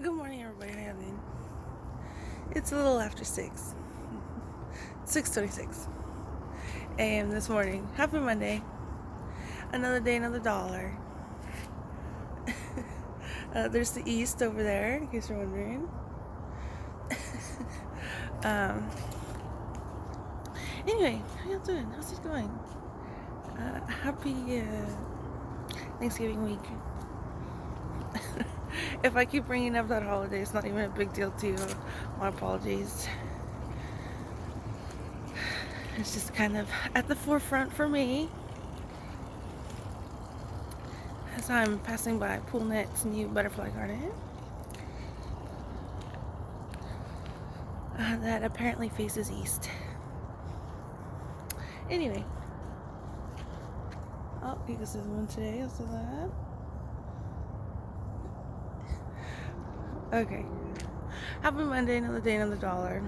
Good morning, everybody. How you doing? It's a little after 6. 6:26 a.m. this morning. Happy Monday. Another day, another dollar. There's the East over there, in case you're wondering. um, anyway, how y'all doing? How's it going? Happy Thanksgiving week. If I keep bringing up that holiday, it's not even a big deal to you. My apologies. It's just kind of at the forefront for me as I'm passing by PoolNet's new butterfly garden that apparently faces east. Anyway, oh, I guess there's one today. I'll say that. Okay. Happy Monday, another day, another dollar.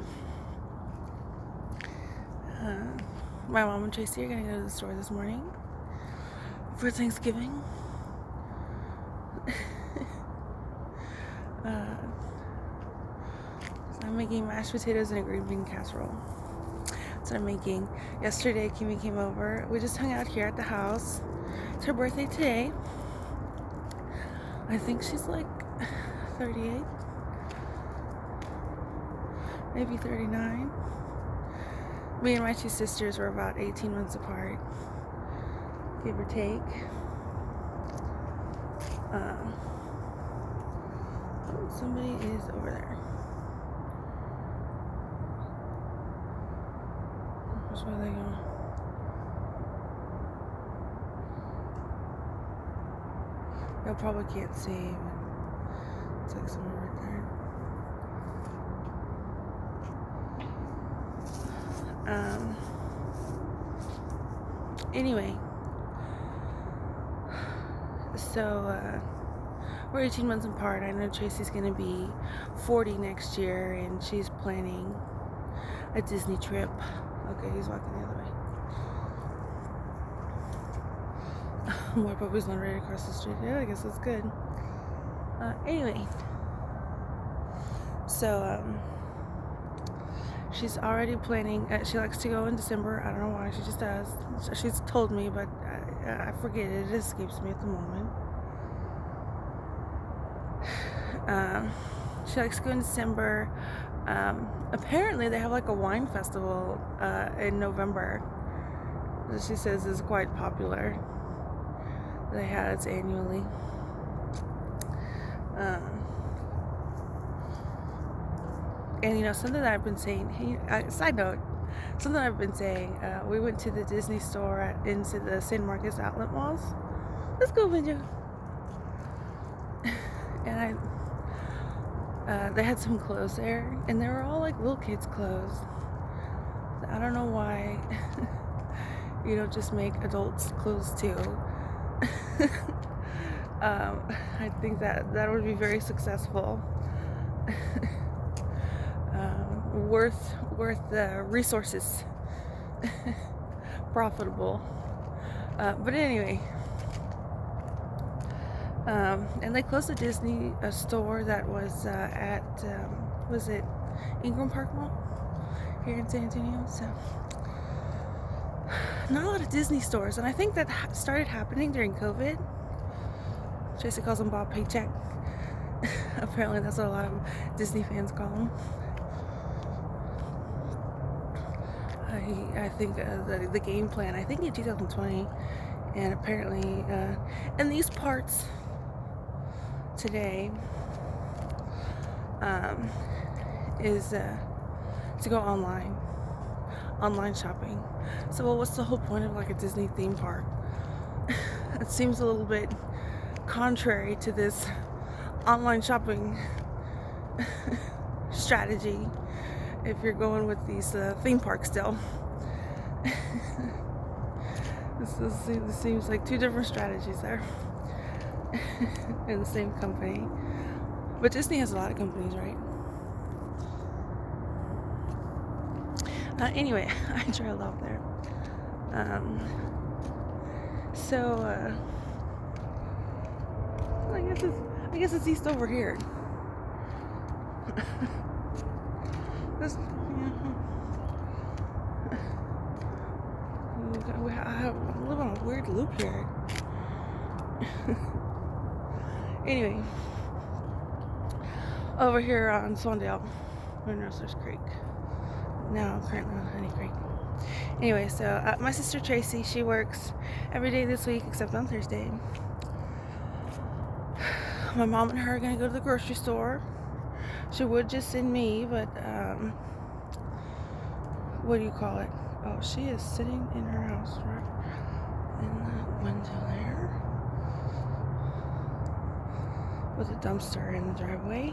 My mom and Tracy are gonna go to the store this morning for Thanksgiving. I'm making mashed potatoes and a green bean casserole. That's what I'm making. Yesterday, Kimmy came over. We just hung out here at the house. It's her birthday today. I think she's like 38, maybe 39. Me and my two sisters were about 18 months apart, give or take. Somebody is over there. Which way are they going? Y'all probably can't see, but it's like somewhere right there. Anyway, so we're 18 months apart. I know Tracy's gonna be 40 next year, and she's planning a Disney trip. Okay, he's walking the other way. More puppies not right across the street. Yeah, I guess that's good. Anyway, so she's already planning. She likes to go in December. I don't know why. She just does. She's told me, but I forget it. It escapes me at the moment. She likes to go in December. Apparently, they have like a wine festival in November that she says is quite popular. They have it annually. And you know, something that I've been saying, side note, something I've been saying, we went to the Disney store into the San Marcos outlet malls. Let's go, Benja. And they had some clothes there, and they were all like little kids' clothes. I don't know why you don't just make adults' clothes too. I think that would be very successful. Worth the resources. Profitable. But anyway, and they closed the Disney store that was at was it Ingram Park Mall here in San Antonio. So not a lot of Disney stores, and I think that started happening during COVID. Tracy calls them Bob Paycheck. Apparently that's what a lot of Disney fans call them. I think the game plan, I think in 2020, and apparently in these parts today is to go online shopping. So well, what's the whole point of like a Disney theme park? It seems a little bit contrary to this online shopping strategy if you're going with these theme parks still. This seems like two different strategies there in the same company. But Disney has a lot of companies, right? Anyway, I trailed off there. So I guess it's east over here. This, I live on a weird loop here. Anyway, over here on Swandale, or Rustler's Creek. Now I'm currently on Honey Creek. Anyway, so my sister Tracy, she works every day this week except on Thursday. My mom and her are gonna go to the grocery store. She would just send me, but what do you call it? Oh, she is sitting in her house right in the window there with a dumpster in the driveway.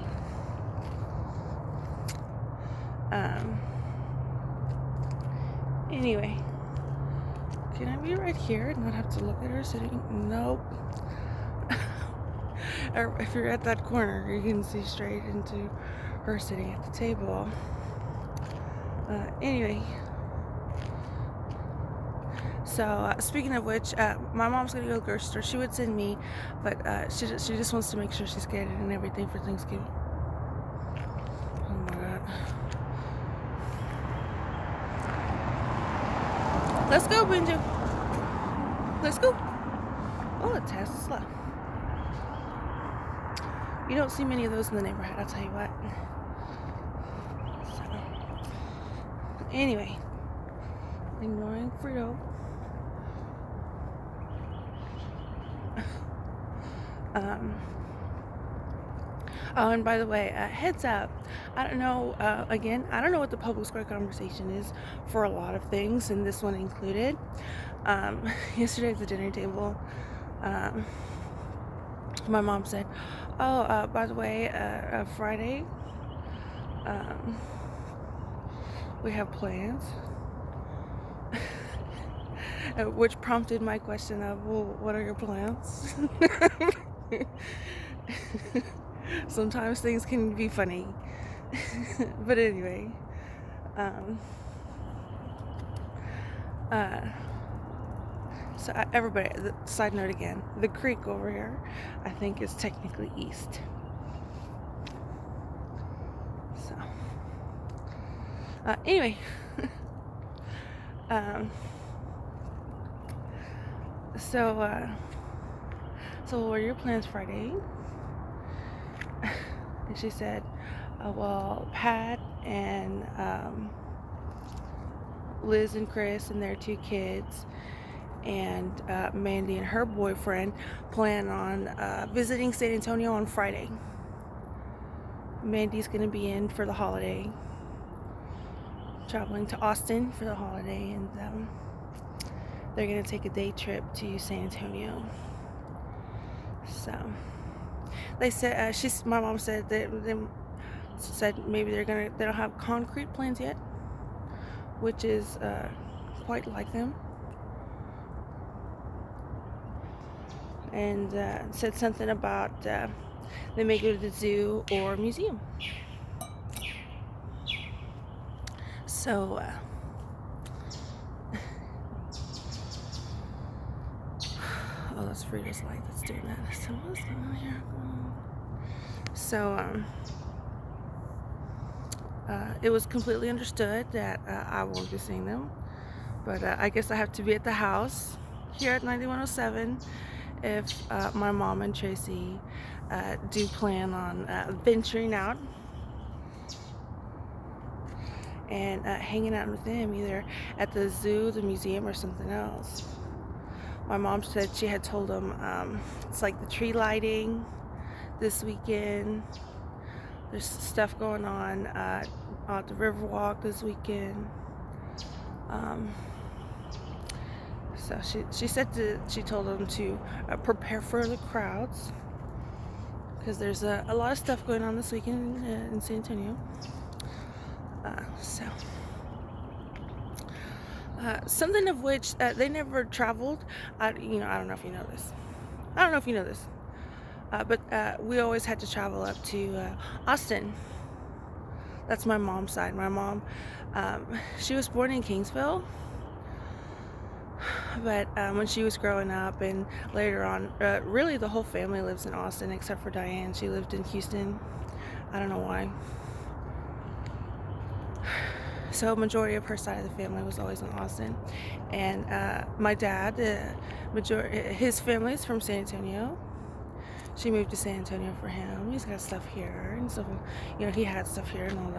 Anyway, can I be right here and not have to look at her sitting? Nope. Or if you're at that corner, you can see straight into her sitting at the table. Anyway, so speaking of which, my mom's gonna go to the grocery store. She would send me, but she just wants to make sure she's getting and everything for Thanksgiving. Oh my God. Let's go, Benji. Let's go. Oh, a Tesla. You don't see many of those in the neighborhood, I'll tell you what. So, anyway, ignoring Frito. Oh, and by the way, heads up, I don't know, again, I don't know what the public square conversation is for a lot of things, and this one included. Yesterday at the dinner table, my mom said, oh, by the way, Friday, we have plans. Which prompted my question of, well, what are your plans? Sometimes things can be funny. But anyway, so everybody, side note again, the creek over here, I think is technically east. So, anyway, so what are your plans Friday? And she said, well, Pat and Liz and Chris and their 2 kids and Mandy and her boyfriend plan on visiting San Antonio on Friday. Mandy's going to be in for the holiday, traveling to Austin for the holiday, and they're going to take a day trip to San Antonio. So they said, my mom said that they said maybe they don't have concrete plans yet, which is quite like them. And said something about they may go to the zoo or museum. So oh, that's Frito's light that's doing that. So what's going on here? So it was completely understood that I won't be seeing them, but I guess I have to be at the house here at 9107 if my mom and Tracy do plan on venturing out and hanging out with them, either at the zoo, the museum, or something else. My mom said she had told them it's like the tree lighting this weekend. There's stuff going on at the Riverwalk this weekend. So she said she told them to prepare for the crowds, because there's a lot of stuff going on this weekend in San Antonio. Something of which they never traveled. I don't know if you know this. I don't know if you know this. But we always had to travel up to Austin. That's my mom's side. My mom, she was born in Kingsville, but when she was growing up and later on, really the whole family lives in Austin except for Diane. She lived in Houston I don't know why. So majority of her side of the family was always in Austin, and my dad, his family is from San Antonio. She moved to San Antonio for him. He's got stuff here and stuff. You know, he had stuff here and all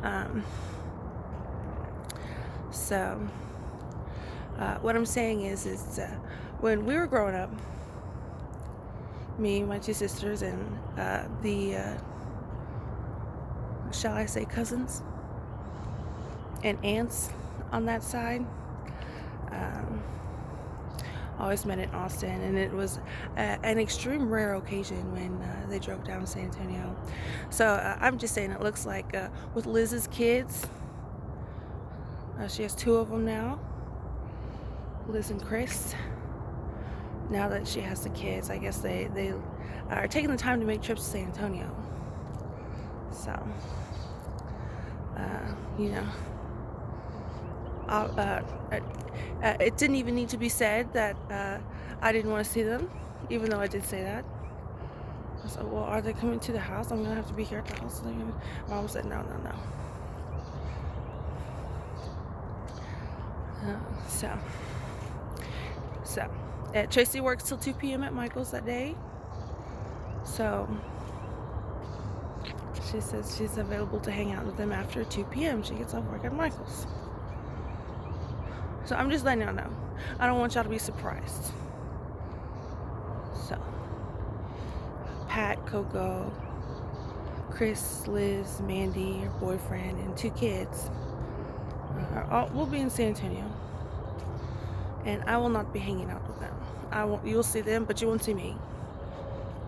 that. So what I'm saying is when we were growing up, me, my two sisters, and shall I say, cousins and aunts on that side, always met in Austin, and it was an extreme rare occasion when they drove down to San Antonio. So I'm just saying, it looks like with Liz's kids, she has 2 of them now, Liz and Chris. Now that she has the kids, I guess they are taking the time to make trips to San Antonio. So, you know, it didn't even need to be said that I didn't want to see them, even though I did say that. I said, well, are they coming to the house? I'm going to have to be here at the house. Mom said, no. So, Tracy works till 2 p.m. at Michael's that day. So, she says she's available to hang out with them after 2 p.m. She gets off work at Michael's. So I'm just letting y'all know. I don't want y'all to be surprised. So, Pat, Coco, Chris, Liz, Mandy, her boyfriend, and 2 kids will be in San Antonio. And I will not be hanging out with them. You'll see them, but you won't see me.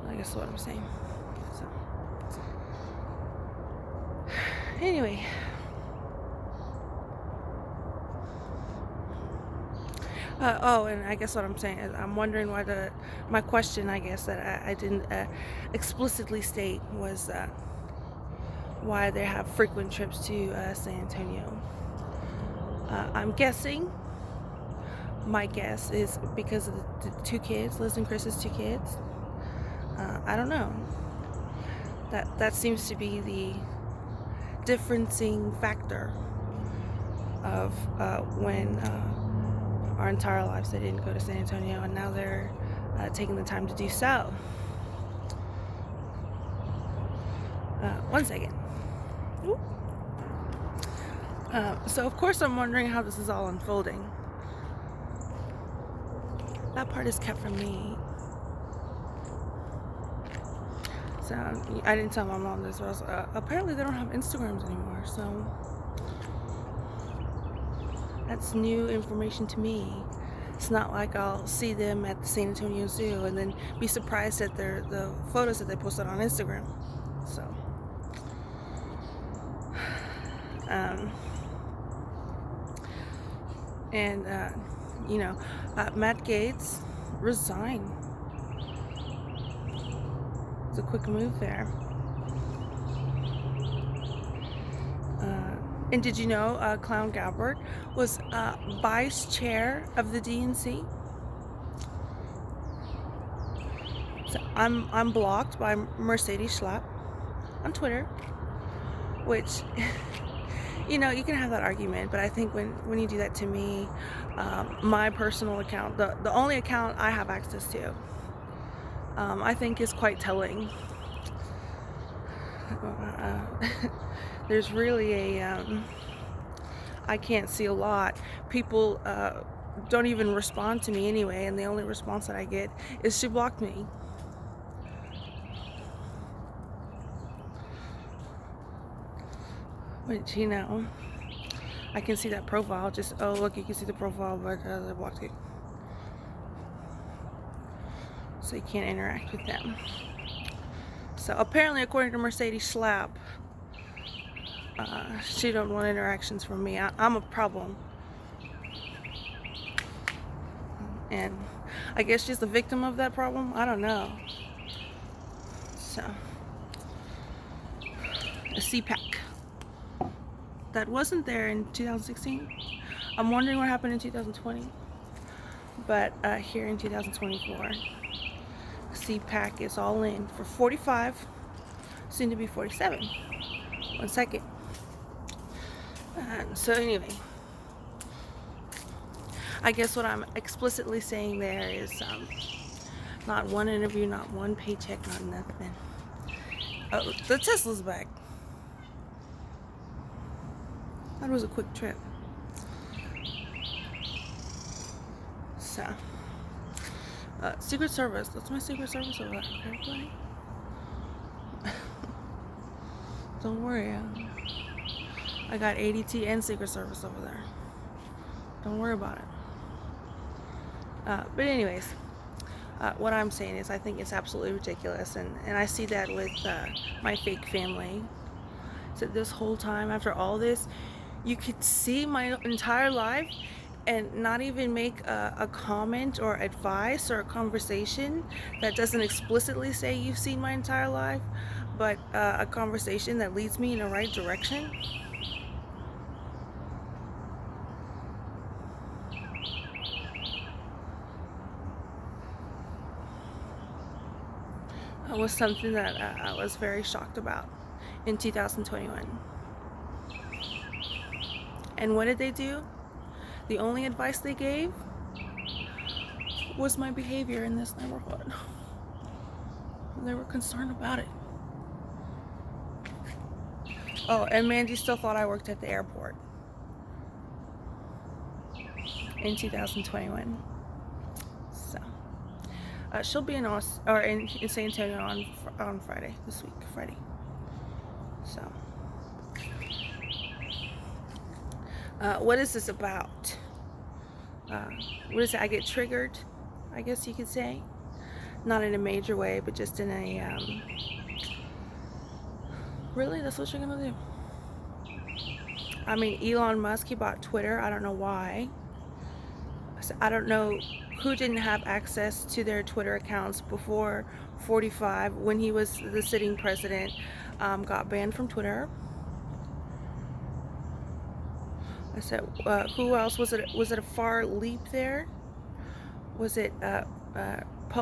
I guess what I'm saying. So, anyway. And I guess what I'm saying is I'm wondering why my question, I guess, that I didn't explicitly state was why they have frequent trips to San Antonio. I'm guessing, my guess is because of the 2 kids, Liz and Chris's 2 kids. I don't know. That seems to be the differencing factor of when our entire lives they didn't go to San Antonio, and now they're taking the time to do so. 1 second. So of course I'm wondering how this is all unfolding. That part is kept from me. So I didn't tell my mom this, but apparently they don't have Instagrams anymore, so that's new information to me. It's not like I'll see them at the San Antonio Zoo and then be surprised at the photos that they posted on Instagram. So, Matt Gaetz resigned. It's a quick move there. And did you know Clown Galbert was vice chair of the DNC? So I'm blocked by Mercedes Schlapp on Twitter, which you can have that argument, but I think when you do that to me, my personal account, the only account I have access to, I think is quite telling. There's really I can't see a lot. People don't even respond to me anyway, and the only response that I get is she blocked me. Which, I can see that profile. Just, oh, look, you can see the profile, but they blocked you. So you can't interact with them. So apparently, according to Mercedes Schlapp, she don't want interactions from me. I'm a problem. And I guess she's the victim of that problem. I don't know. So, a CPAC that wasn't there in 2016. I'm wondering what happened in 2020. But here in 2024. CPAC is all in for 45, soon to be 47. 1 second. So anyway, I guess what I'm explicitly saying there is not one interview, not one paycheck, not nothing. Oh, the Tesla's back. That was a quick trip. So, Secret Service. That's my Secret Service over there. Okay, don't worry. I got ADT and Secret Service over there. Don't worry about it. But anyways, what I'm saying is I think it's absolutely ridiculous. And I see that with my fake family. So this whole time, after all this, you could see my entire life and not even make a comment or advice or a conversation that doesn't explicitly say you've seen my entire life, but a conversation that leads me in the right direction. Was something that I was very shocked about in 2021. And what did they do? The only advice they gave was my behavior in this neighborhood. They were concerned about it. Oh, and Mandy still thought I worked at the airport in 2021. So she'll be in San Antonio on Friday this week, Friday. So, what is this about? What is it? I get triggered, I guess you could say. Not in a major way, but just in a, really, that's what you're gonna do? I mean, Elon Musk, he bought Twitter. I don't know why. I don't know who didn't have access to their Twitter accounts before 45 when he was the sitting president, got banned from Twitter. I said, who else? Was it a far leap there? Was it a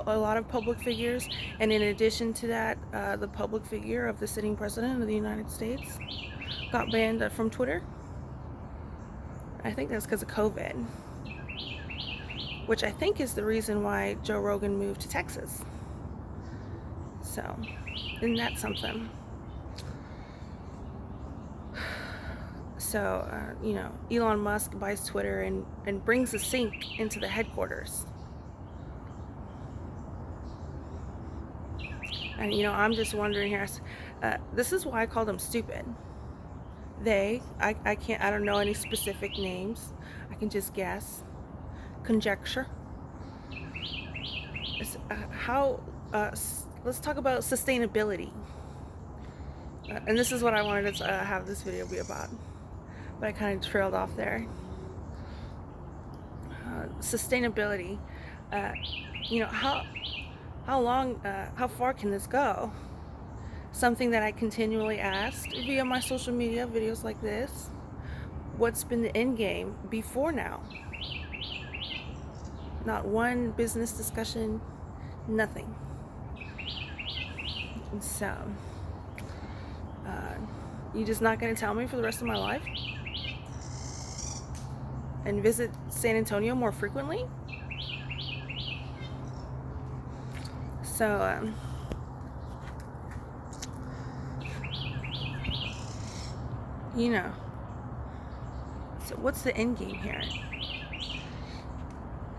lot of public figures? And in addition to that, the public figure of the sitting president of the United States got banned from Twitter? I think that's because of COVID, which I think is the reason why Joe Rogan moved to Texas. So, isn't that something? So, Elon Musk buys Twitter and brings a sink into the headquarters. And, I'm just wondering here, this is why I call them stupid. I don't know any specific names. I can just guess. Conjecture. Let's talk about sustainability. And this is what I wanted to have this video be about. But I kind of trailed off there. Sustainability. How far can this go? Something that I continually asked via my social media videos like this. What's been the end game before now? Not one business discussion, nothing. So, you just not going to tell me for the rest of my life? And visit San Antonio more frequently? So, so what's the end game here?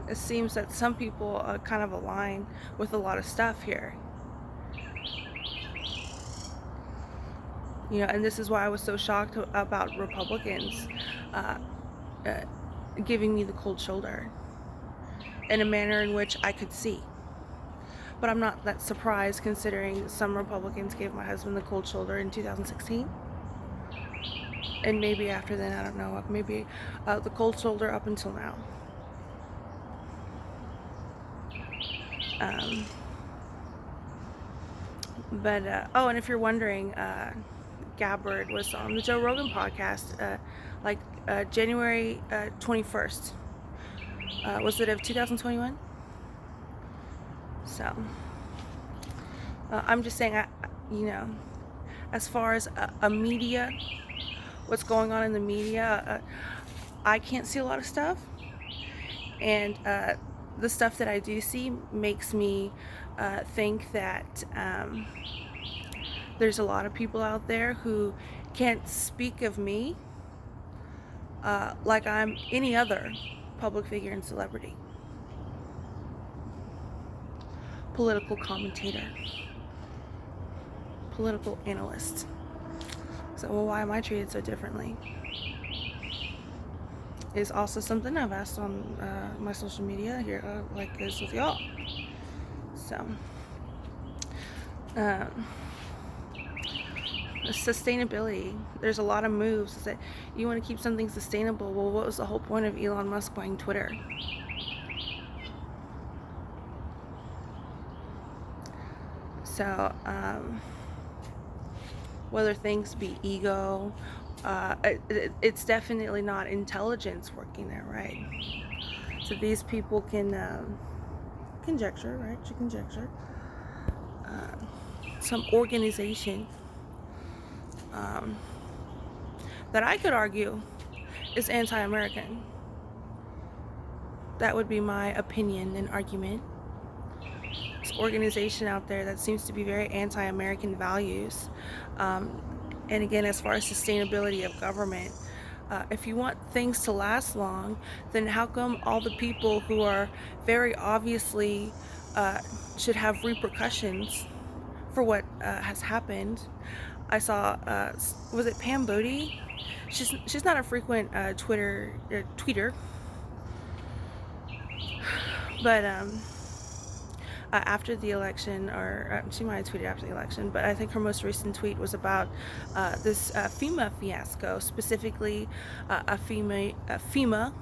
It seems that some people kind of align with a lot of stuff here. And this is why I was so shocked about Republicans giving me the cold shoulder in a manner in which I could see. But I'm not that surprised, considering some Republicans gave my husband the cold shoulder in 2016. And maybe after then, I don't know, maybe the cold shoulder up until now. And if you're wondering, Gabbard was on the Joe Rogan podcast, January 21st. Was it of 2021? So, I'm just saying, you know, as far as a media, what's going on in the media, I can't see a lot of stuff, and the stuff that I do see makes me think that there's a lot of people out there who can't speak of me like I'm any other public figure and celebrity, political commentator, political analyst. So, well, why am I treated so differently? Is also something I've asked on my social media here, like this with y'all. So, sustainability. There's a lot of moves that you want to keep something sustainable. Well, what was the whole point of Elon Musk buying Twitter? So, whether things be ego, it's definitely not intelligence working there, right? So these people can conjecture, right? You conjecture some organization that I could argue is anti-American. That would be my opinion and argument. This organization out there that seems to be very anti-American values. And again, as far as sustainability of government, if you want things to last long, then how come all the people who are very obviously should have repercussions for what has happened? I saw, was it Pam Bodie? She's not a frequent tweeter, but after the election, or she might have tweeted after the election, but I think her most recent tweet was about this FEMA fiasco, specifically a FEMA,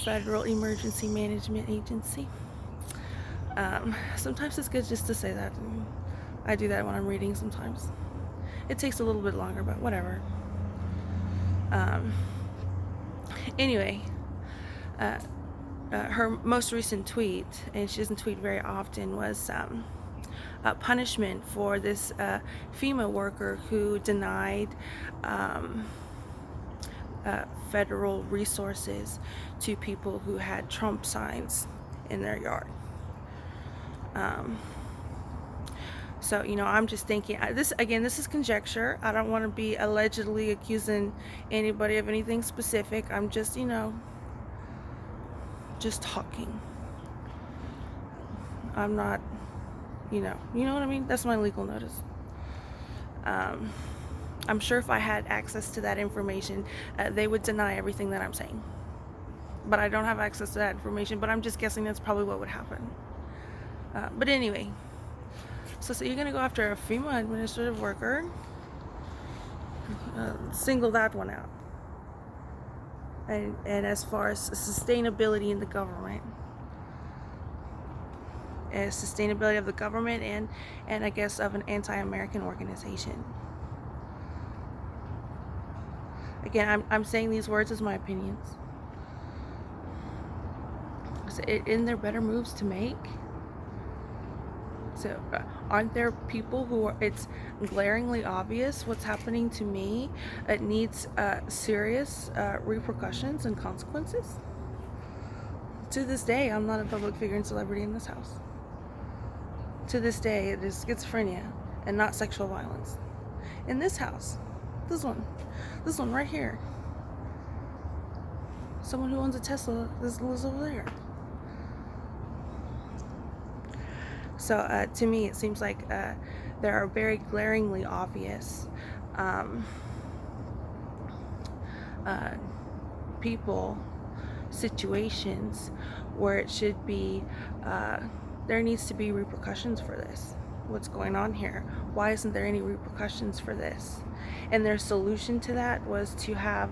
Federal Emergency Management Agency. Sometimes it's good just to say that. I do that when I'm reading sometimes. It takes a little bit longer, but whatever. Anyway, her most recent tweet, and she doesn't tweet very often, was punishment for this FEMA worker who denied federal resources to people who had Trump signs in their yard. So, you know, I'm just thinking, this is conjecture. I don't want to be allegedly accusing anybody of anything specific. I'm just, you know, just talking. I'm not, you know what I mean? That's my legal notice. I'm sure if I had access to that information, they would deny everything that I'm saying. But I don't have access to that information, but I'm just guessing that's probably what would happen. But anyway, so you're going to go after a FEMA administrative worker, single that one out. And as far as sustainability in the government, sustainability of the government and I guess of an anti-American organization. Again, I'm saying these words as my opinions. So isn't there better moves to make? So aren't there people who are, it's glaringly obvious what's happening to me? It needs serious repercussions and consequences. To this day, I'm not a public figure and celebrity in this house. To this day, it is schizophrenia and not sexual violence. In this house, this one right here. Someone who owns a Tesla lives over there. So to me, it seems like there are very glaringly obvious people, situations where it should be, there needs to be repercussions for this. What's going on here? Why isn't there any repercussions for this? And their solution to that was to have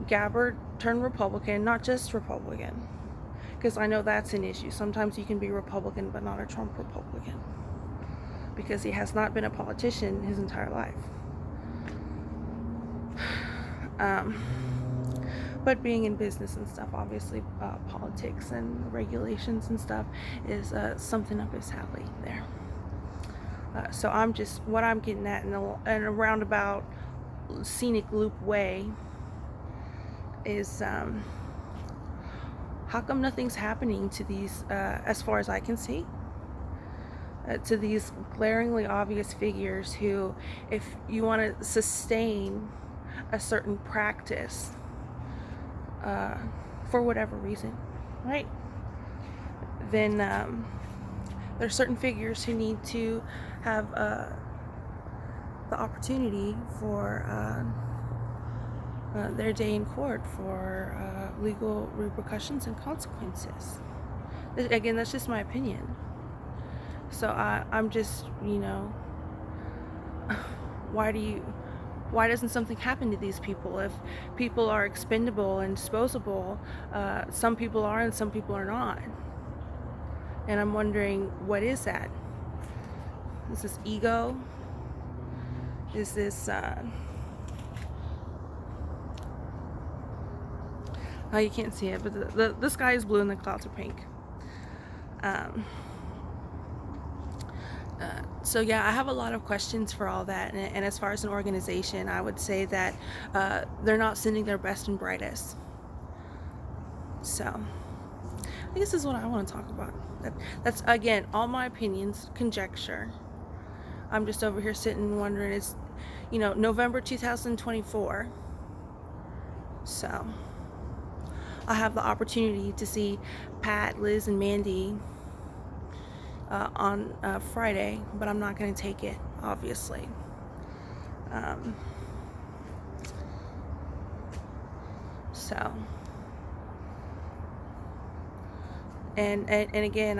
Gabbard turn Republican, not just Republican. Because I know that's an issue. Sometimes you can be Republican but not a Trump Republican. Because he has not been a politician his entire life. But being in business and stuff, obviously, politics and regulations and stuff is something up his alley there. So I'm just, what I'm getting at in a roundabout scenic loop way is, how come nothing's happening to these, as far as I can see, to these glaringly obvious figures who, if you want to sustain a certain practice, for whatever reason, right, then there are certain figures who need to have the opportunity for their day in court for legal repercussions and consequences. Again, that's just my opinion. So I'm just, why doesn't something happen to these people? If people are expendable and disposable, some people are and some people are not. And I'm wondering, what is that? Is this ego? Is this, oh, you can't see it, but the sky is blue and the clouds are pink. So yeah, I have a lot of questions for all that. And as far as an organization, I would say that they're not sending their best and brightest. So I guess this is what I want to talk about. That's, again, all my opinions, conjecture. I'm just over here sitting wondering, it's, November 2024. So I have the opportunity to see Pat, Liz, and Mandy on Friday, but I'm not going to take it, obviously. So, and again,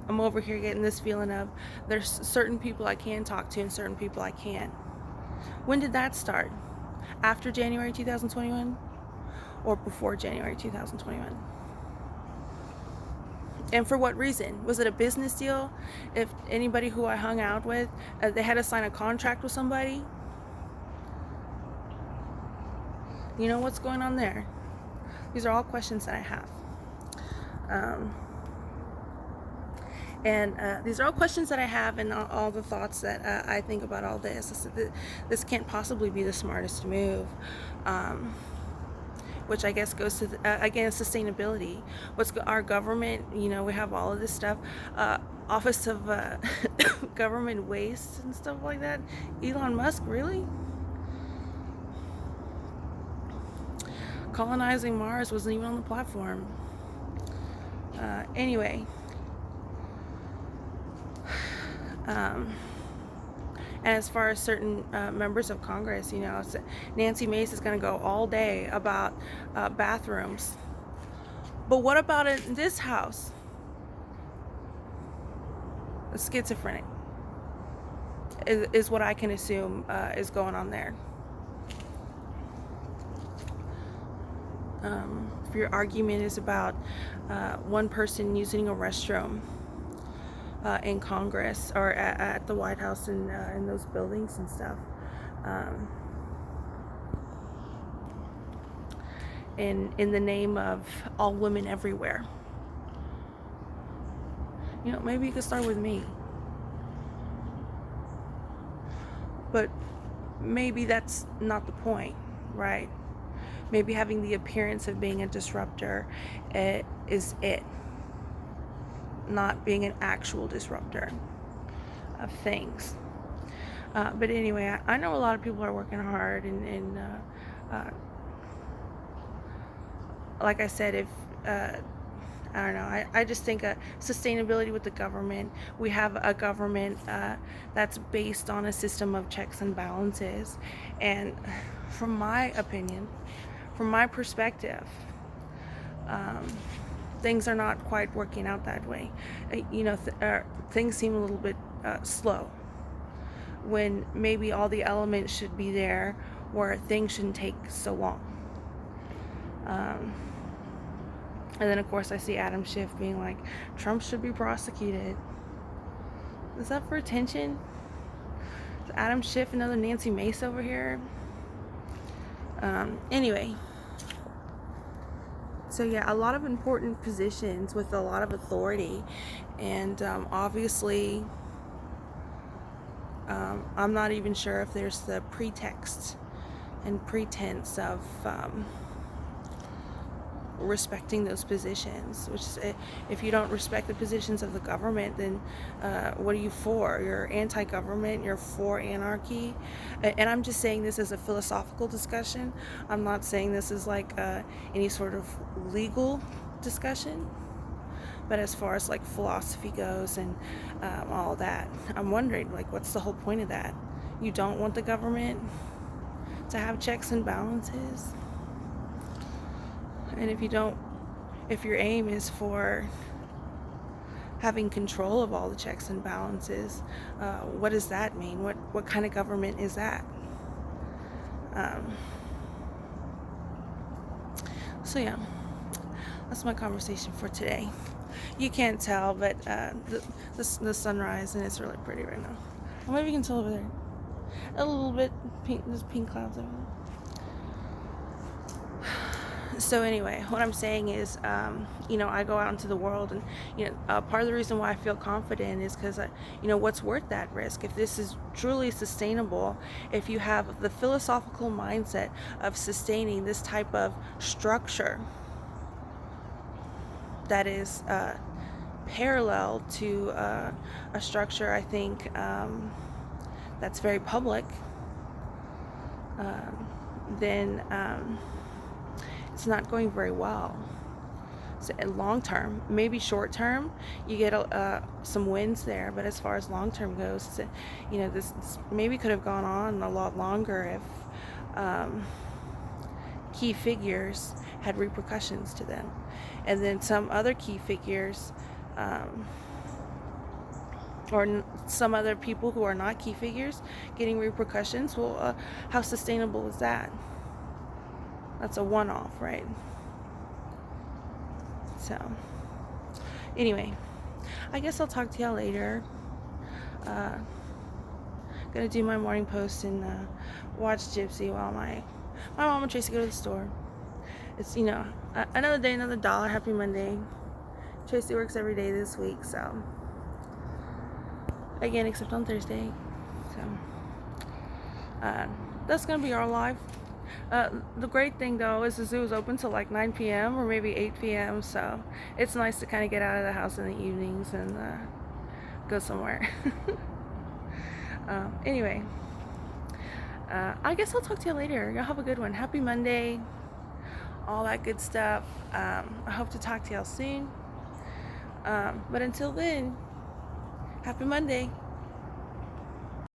I'm over here getting this feeling of there's certain people I can talk to and certain people I can't. When did that start? After January 2021 or before January 2021? And for what reason? Was it a business deal? If anybody who I hung out with, they had to sign a contract with somebody? What's going on there? These are all questions that I have. And these are all questions that I have, and all the thoughts that I think about all this. This can't possibly be the smartest move. Which I guess goes to, again, sustainability. Our government, we have all of this stuff. Office of Government Waste and stuff like that. Elon Musk, really? Colonizing Mars wasn't even on the platform. Anyway. And as far as certain members of Congress, Nancy Mace is going to go all day about bathrooms. But what about it in this house? A schizophrenic is what I can assume is going on there. If your argument is about one person using a restroom in Congress or at the White House and in those buildings and stuff, in the name of all women everywhere, maybe you could start with me. But maybe that's not the point, right? Maybe having the appearance of being a disruptor is it. Not being an actual disruptor of things. But anyway, I know a lot of people are working hard, and like I said, if I don't know, I just think sustainability with the government. We have a government that's based on a system of checks and balances, and from my opinion, from my perspective, things are not quite working out that way. Things seem a little bit slow, when maybe all the elements should be there, where things shouldn't take so long. And then, of course, I see Adam Schiff being like, Trump should be prosecuted. Is that for attention? Is Adam Schiff another Nancy Mace over here? Anyway, So yeah, a lot of important positions with a lot of authority, and obviously, I'm not even sure if there's the pretext and pretense of respecting those positions. Which is, if you don't respect the positions of the government, then what are you for? You're anti-government. You're for anarchy. And I'm just saying this as a philosophical discussion. I'm not saying this is like any sort of legal discussion. But as far as like philosophy goes and all that, I'm wondering, like, what's the whole point of that? You don't want the government to have checks and balances? And if your aim is for having control of all the checks and balances, what does that mean? What kind of government is that? So yeah, that's my conversation for today. You can't tell, but the sunrise, and it's really pretty right now. Or maybe you can tell over there. A little bit pink. There's pink clouds over there. So anyway, what I'm saying is, I go out into the world, and part of the reason why I feel confident is because what's worth that risk? If this is truly sustainable, if you have the philosophical mindset of sustaining this type of structure that is parallel to a structure, I think, that's very public, then it's not going very well. So in long term, maybe short term, you get some wins there, but as far as long term goes, this maybe could have gone on a lot longer if key figures had repercussions to them, and then some other key figures, or some other people who are not key figures getting repercussions. Well, how sustainable is that? That's a one-off, right? So anyway, I guess I'll talk to y'all later. Gonna do my morning post and watch Gypsy while my mom and Tracy go to the store. It's another day, another dollar. Happy Monday. Tracy works every day this week, so again, except on Thursday. So that's gonna be our life. The great thing though is the zoo is open till like 9 p.m. or maybe 8 p.m. So it's nice to kind of get out of the house in the evenings and go somewhere. Anyway, I guess I'll talk to you later. Y'all have a good one. Happy Monday. All that good stuff. I hope to talk to y'all soon. But until then, happy Monday.